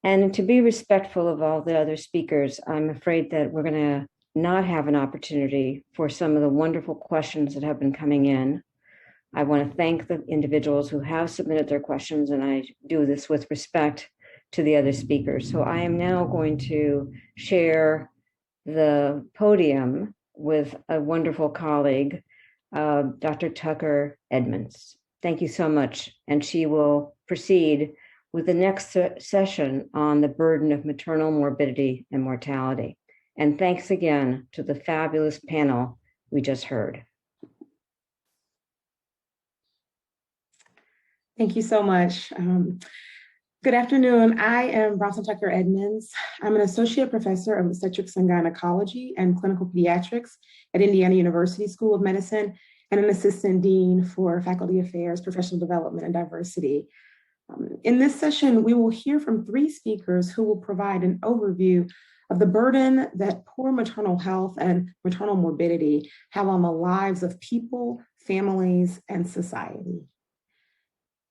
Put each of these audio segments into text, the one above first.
And to be respectful of all the other speakers, I'm afraid that we're going to not have an opportunity for some of the wonderful questions that have been coming in. I want to thank the individuals who have submitted their questions, and I do this with respect to the other speakers. So I am now going to share the podium with a wonderful colleague, Dr. Tucker Edmonds. Thank you so much. And she will proceed with the next session on the burden of maternal morbidity and mortality. And thanks again to the fabulous panel we just heard. Thank you so much. Good afternoon. I am Bronson Tucker Edmonds. I'm an associate professor of obstetrics and gynecology and clinical pediatrics at Indiana University School of Medicine and an assistant dean for faculty affairs, professional development, and diversity. In this session, we will hear from 3 speakers who will provide an overview of the burden that poor maternal health and maternal morbidity have on the lives of people, families, and society.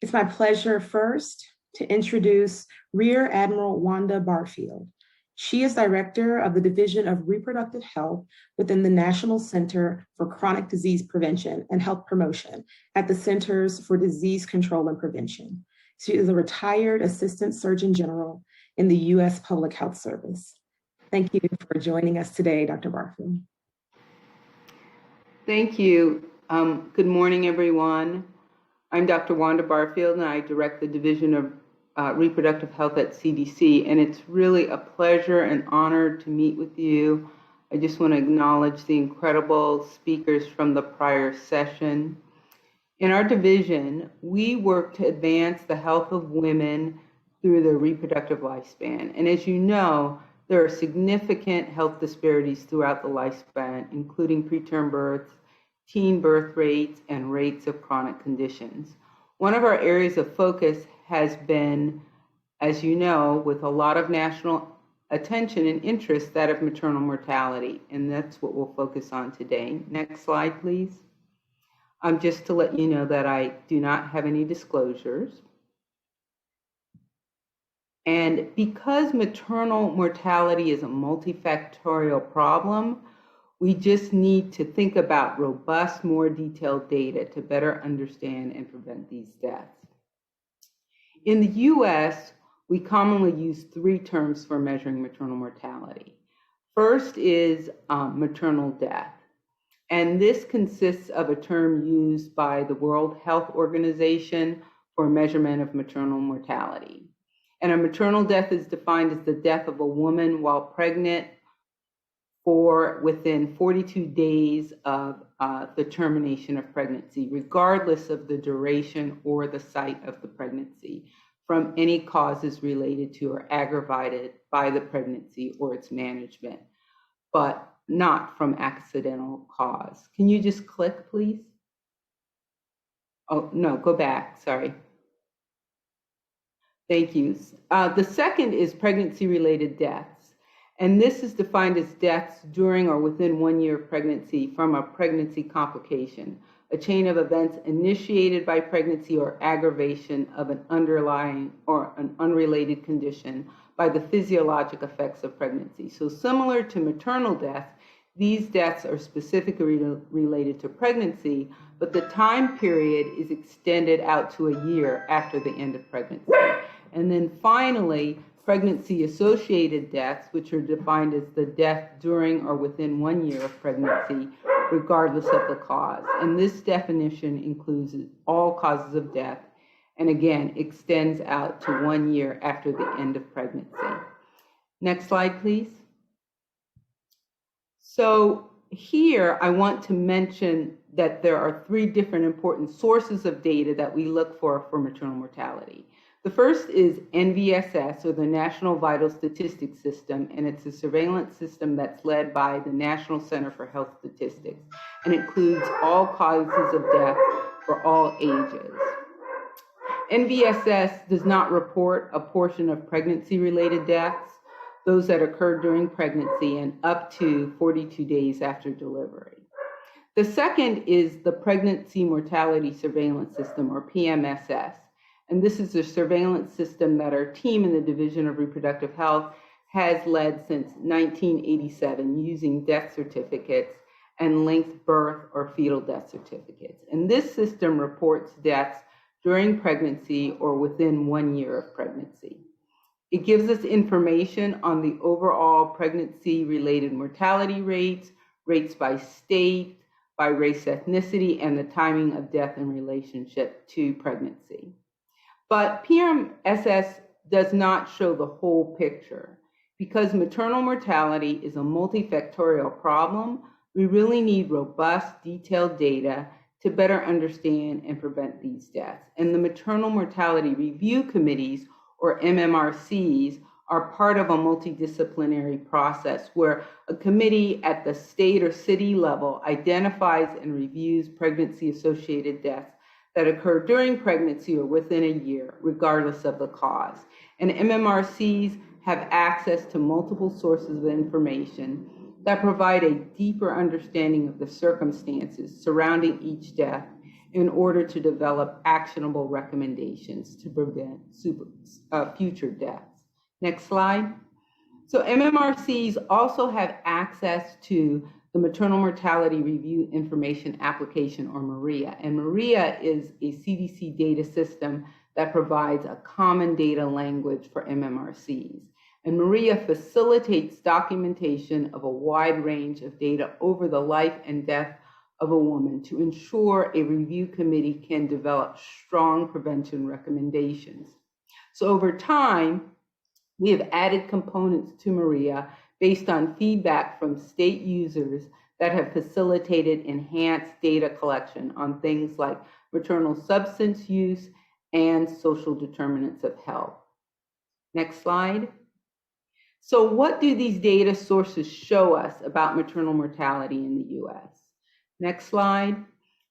It's my pleasure first to introduce Rear Admiral Wanda Barfield. She is Director of the Division of Reproductive Health within the National Center for Chronic Disease Prevention and Health Promotion at the Centers for Disease Control and Prevention. She is a retired Assistant Surgeon General in the U.S. Public Health Service. Thank you for joining us today, Dr. Barfield. Thank you. Good morning, everyone. I'm Dr. Wanda Barfield, and I direct the Division of Reproductive Health at CDC, and it's really a pleasure and honor to meet with you. I just want to acknowledge the incredible speakers from the prior session. In our division, we work to advance the health of women through their reproductive lifespan. And as you know, there are significant health disparities throughout the lifespan, including preterm births, teen birth rates, and rates of chronic conditions. One of our areas of focus has been, as you know, with a lot of national attention and interest, that of maternal mortality, and that's what we'll focus on today. Next slide, please. Just to let you know that I do not have any disclosures. And because maternal mortality is a multifactorial problem, we just need to think about robust, more detailed data to better understand and prevent these deaths. In the US, we commonly use 3 terms for measuring maternal mortality. First is maternal death. And this consists of a term used by the World Health Organization for measurement of maternal mortality. And a maternal death is defined as the death of a woman while pregnant for within 42 days of the termination of pregnancy, regardless of the duration or the site of the pregnancy, from any causes related to or aggravated by the pregnancy or its management, but not from accidental cause. Can you just click, please? Oh, no, go back, sorry. Thank you. The second is pregnancy-related deaths. And this is defined as deaths during or within 1 year of pregnancy from a pregnancy complication, a chain of events initiated by pregnancy or aggravation of an underlying or an unrelated condition by the physiologic effects of pregnancy. So similar to maternal death, these deaths are specifically related to pregnancy, but the time period is extended out to a year after the end of pregnancy. And then finally, pregnancy-associated deaths, which are defined as the death during or within 1 year of pregnancy, regardless of the cause. And this definition includes all causes of death, and again, extends out to 1 year after the end of pregnancy. Next slide, please. So here, I want to mention that there are 3 different important sources of data that we look for maternal mortality. The first is NVSS, or the National Vital Statistics System, and it's a surveillance system that's led by the National Center for Health Statistics, and includes all causes of death for all ages. NVSS does not report a portion of pregnancy-related deaths, those that occurred during pregnancy and up to 42 days after delivery. The second is the Pregnancy Mortality Surveillance System, or PMSS. And this is a surveillance system that our team in the Division of Reproductive Health has led since 1987 using death certificates and linked birth or fetal death certificates. And this system reports deaths during pregnancy or within 1 year of pregnancy. It gives us information on the overall pregnancy-related mortality rates, rates by state, by race, ethnicity, and the timing of death in relationship to pregnancy. But PMSS does not show the whole picture. Because maternal mortality is a multifactorial problem, we really need robust, detailed data to better understand and prevent these deaths. And the maternal mortality review committees, or MMRCs, are part of a multidisciplinary process where a committee at the state or city level identifies and reviews pregnancy-associated deaths that occur during pregnancy or within a year, regardless of the cause. And MMRCs have access to multiple sources of information that provide a deeper understanding of the circumstances surrounding each death in order to develop actionable recommendations to prevent future deaths. Next slide. So MMRCs also have access to the Maternal Mortality Review Information Application, or MARIA. And MARIA is a CDC data system that provides a common data language for MMRCs. And MARIA facilitates documentation of a wide range of data over the life and death of a woman to ensure a review committee can develop strong prevention recommendations. So over time, we have added components to MARIA based on feedback from state users that have facilitated enhanced data collection on things like maternal substance use and social determinants of health. Next slide. So what do these data sources show us about maternal mortality in the US? Next slide.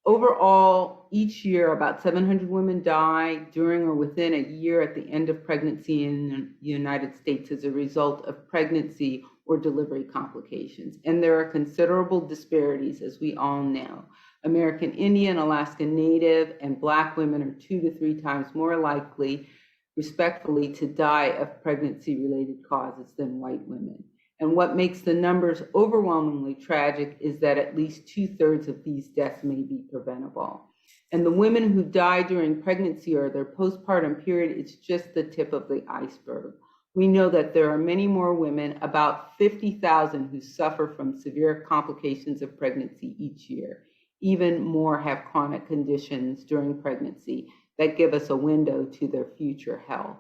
Overall, each year, about 700 women die during or within a year at the end of pregnancy in the United States as a result of pregnancy or delivery complications. And there are considerable disparities, as we all know. American Indian, Alaska Native, and Black women are 2 to 3 times more likely, respectfully, to die of pregnancy-related causes than white women. And what makes the numbers overwhelmingly tragic is that at least 2/3 of these deaths may be preventable. And the women who die during pregnancy or their postpartum period, it's just the tip of the iceberg. We know that there are many more women, about 50,000, who suffer from severe complications of pregnancy each year. Even more have chronic conditions during pregnancy that give us a window to their future health.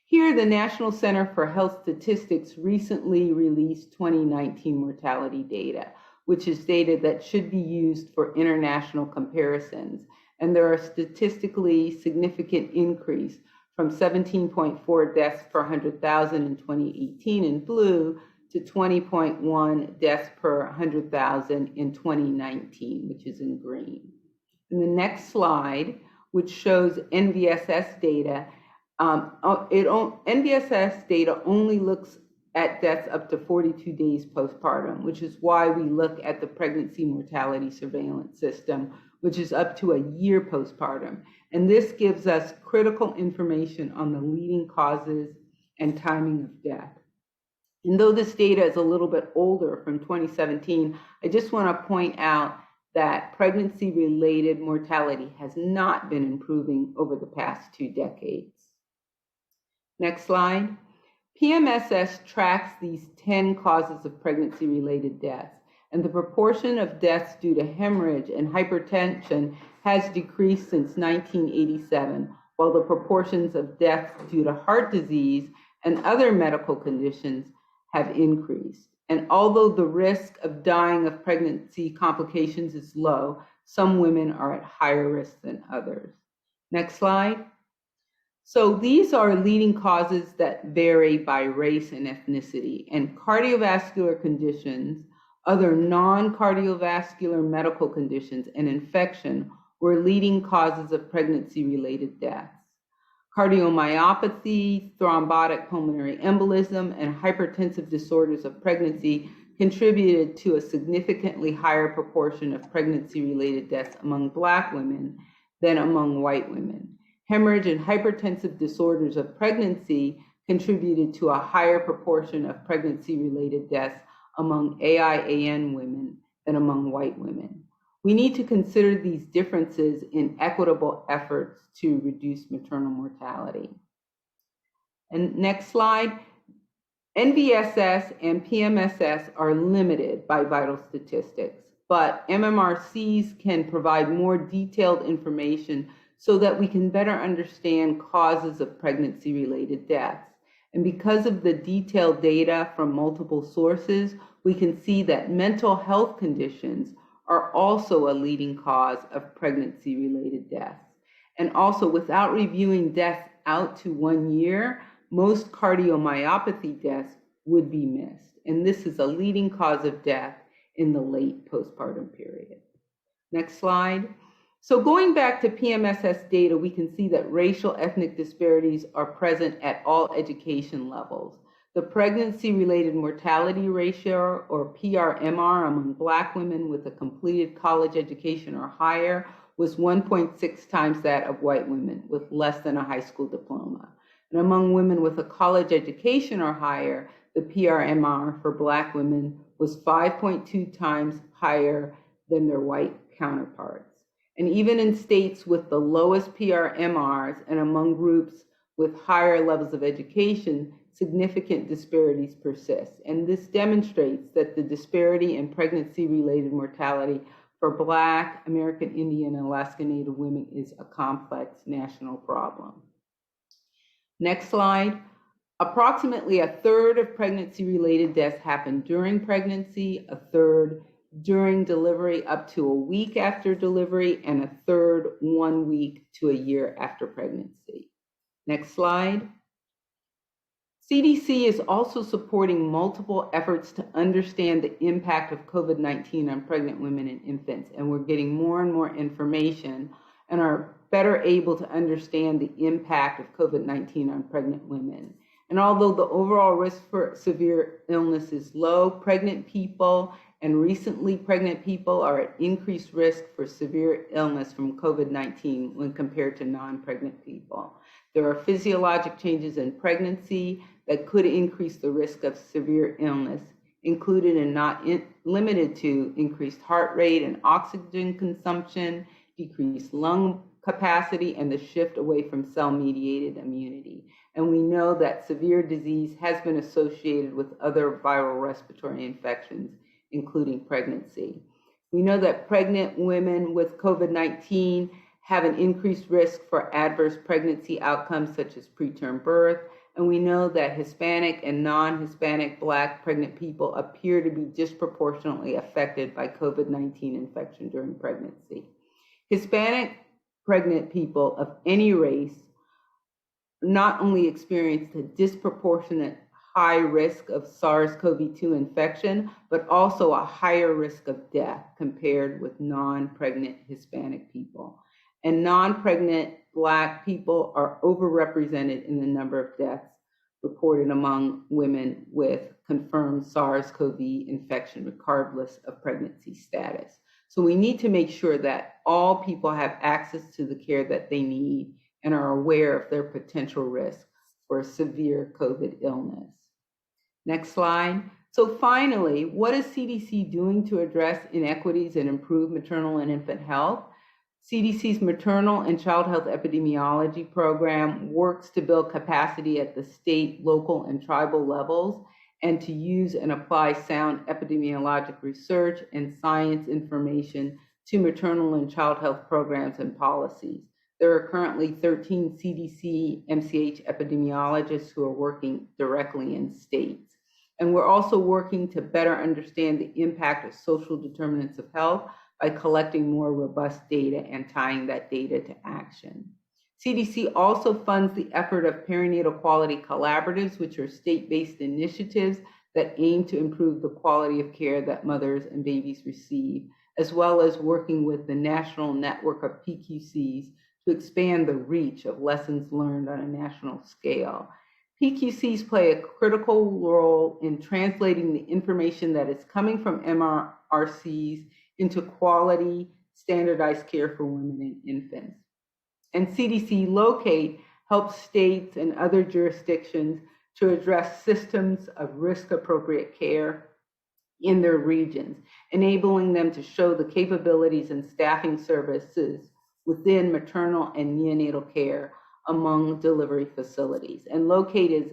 Here, the National Center for Health Statistics recently released 2019 mortality data, which is data that should be used for international comparisons. And there are statistically significant increase from 17.4 deaths per 100,000 in 2018 in blue to 20.1 deaths per 100,000 in 2019, which is in green. In the next slide, which shows NVSS data, NVSS data only looks at deaths up to 42 days postpartum, which is why we look at the pregnancy mortality surveillance system, which is up to a year postpartum. And this gives us critical information on the leading causes and timing of death. And though this data is a little bit older, from 2017, I just want to point out that pregnancy-related mortality has not been improving over the past 2 decades. Next slide. PMSS tracks these 10 causes of pregnancy-related deaths, and the proportion of deaths due to hemorrhage and hypertension has decreased since 1987, while the proportions of deaths due to heart disease and other medical conditions have increased. And although the risk of dying of pregnancy complications is low, some women are at higher risk than others. Next slide. So these are leading causes that vary by race and ethnicity, and cardiovascular conditions, other non-cardiovascular medical conditions, and infection were leading causes of pregnancy-related deaths. Cardiomyopathy, thrombotic pulmonary embolism, and hypertensive disorders of pregnancy contributed to a significantly higher proportion of pregnancy-related deaths among Black women than among white women. Hemorrhage and hypertensive disorders of pregnancy contributed to a higher proportion of pregnancy-related deaths among AIAN women than among white women. We need to consider these differences in equitable efforts to reduce maternal mortality. And next slide. NVSS and PMSS are limited by vital statistics, but MMRCs can provide more detailed information so that we can better understand causes of pregnancy-related deaths. And because of the detailed data from multiple sources, we can see that mental health conditions are also a leading cause of pregnancy-related deaths. And also, without reviewing deaths out to 1 year, most cardiomyopathy deaths would be missed. And this is a leading cause of death in the late postpartum period. Next slide. So going back to PMSS data, we can see that racial ethnic disparities are present at all education levels. The pregnancy-related mortality ratio, or PRMR, among Black women with a completed college education or higher was 1.6 times that of white women with less than a high school diploma. And among women with a college education or higher, the PRMR for Black women was 5.2 times higher than their white counterparts. And even in states with the lowest PRMRs and among groups with higher levels of education, significant disparities persist. And this demonstrates that the disparity in pregnancy-related mortality for Black, American Indian, and Alaska Native women is a complex national problem. Next slide. Approximately a third of pregnancy-related deaths happen during pregnancy, a third during delivery up to a week after delivery, and a third 1 week to a year after pregnancy. Next slide. CDC is also supporting multiple efforts to understand the impact of COVID-19 on pregnant women and infants, and we're getting more and more information and are better able to understand the impact of COVID-19 on pregnant women. And although the overall risk for severe illness is low, pregnant people and recently pregnant people are at increased risk for severe illness from COVID-19 when compared to non-pregnant people. There are physiologic changes in pregnancy that could increase the risk of severe illness, included and not limited to increased heart rate and oxygen consumption, decreased lung capacity, and the shift away from cell-mediated immunity. And we know that severe disease has been associated with other viral respiratory infections, including pregnancy. We know that pregnant women with COVID-19 have an increased risk for adverse pregnancy outcomes such as preterm birth, and we know that Hispanic and non-Hispanic Black pregnant people appear to be disproportionately affected by COVID-19 infection during pregnancy. Hispanic pregnant people of any race not only experienced a disproportionate high risk of SARS-CoV-2 infection, but also a higher risk of death compared with non-pregnant Hispanic people. And non-pregnant Black people are overrepresented in the number of deaths reported among women with confirmed SARS-CoV infection, regardless of pregnancy status. So we need to make sure that all people have access to the care that they need and are aware of their potential risk for severe COVID illness. Next slide. So finally, what is CDC doing to address inequities and improve maternal and infant health? CDC's Maternal and Child Health Epidemiology program works to build capacity at the state, local, and tribal levels, and to use and apply sound epidemiologic research and science information to maternal and child health programs and policies. There are currently 13 CDC MCH epidemiologists who are working directly in states. And we're also working to better understand the impact of social determinants of health by collecting more robust data and tying that data to action. CDC also funds the effort of perinatal quality collaboratives, which are state-based initiatives that aim to improve the quality of care that mothers and babies receive, as well as working with the national network of PQCs to expand the reach of lessons learned on a national scale. PQCs play a critical role in translating the information that is coming from MRCs into quality, standardized care for women and infants. And CDC Locate helps states and other jurisdictions to address systems of risk-appropriate care in their regions, enabling them to show the capabilities and staffing services within maternal and neonatal care among delivery facilities. And Locate is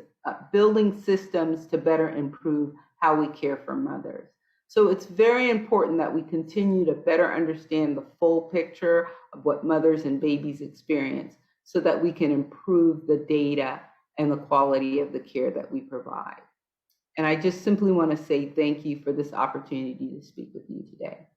building systems to better improve how we care for mothers. So it's very important that we continue to better understand the full picture of what mothers and babies experience so that we can improve the data and the quality of the care that we provide. And I just simply want to say thank you for this opportunity to speak with you today.